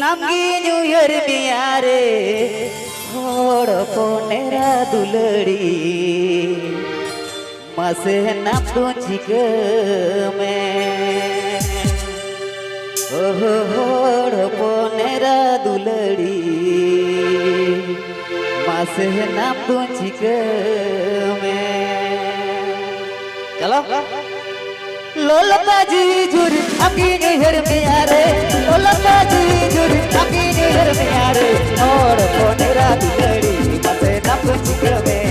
नमगी new year बियारे होड़ पोनेरा दुलड़ी मसे नाम तो चिक में होड़ पोनेरा दुलड़ी मसे नाम तो चिक में चलो लोलता जी जुर अकी निहर प्यारे लोलता जी जुर अकी निहर प्यारे होड़ पोनेरा दुलड़ी मसे नप चिक में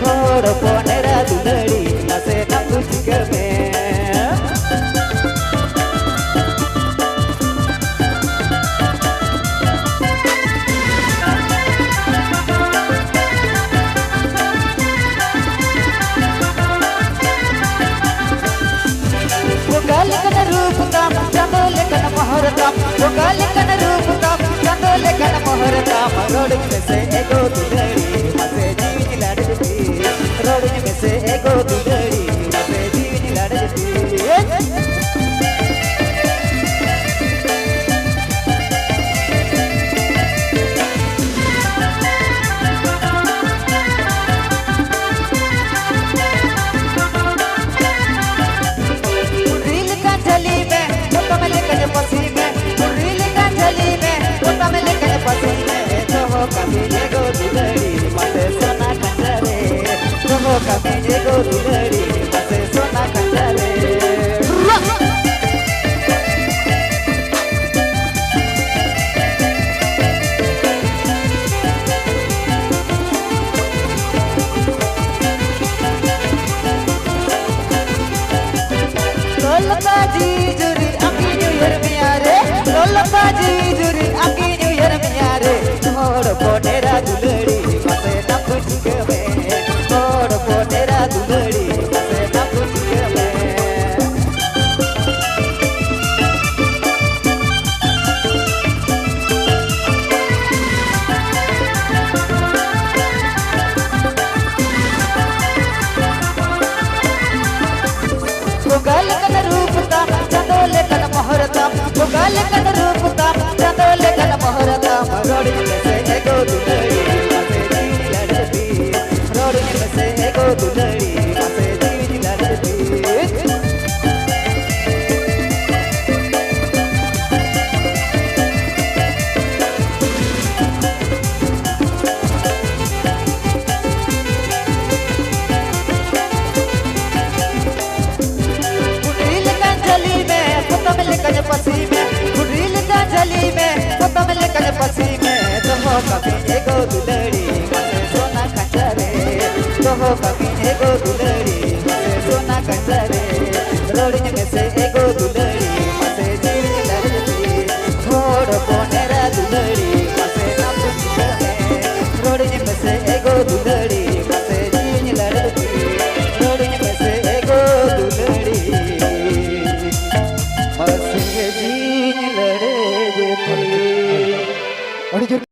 होड़ पोनेरा दुलड़ी मसे नप चिक में कन रूप का चंदोले कन मोहरता रोड में से एगो दुलड़ी मसे जीवन लड़ती रोड में से एगो दुलड़ी मसे जीवन लड़ती रील का चली में तो कमले कन पसी में कभी एगो दुलड़ी मसे सोना कंजरे कभी एगो दुलड़ी मसे सोना कंजरे लोलता जी जुरी अकी न्यू ईयर मियारे लोलता जी जुरी अकी न्यू ईयर मियारे होड़ पोनेरा दुलड़ी मसे नप चिक में होड़ पोनेरा दुलड़ी मसे नप चिक में गोगल कन रूप का चंदोले कन मोहरता गोगल कन रूप का चंदोले कन मोहरता रोड में से एगो दुलड़ी मसे जीवन लड़ती रोड में से एगो दुलड़ी मसे जीवन लड़ती पसी में गुडरील का जली में तो कमल कन पसी में तो हो कभी एगो दुलड़ी मसे सोना कंजरे तो हो कभी एगो दुलड़ी मसे सोना कंजरे रोड में से एगो दुलड़ी मसे जीवन लड़ती होड़ पोनेरा दुलड़ी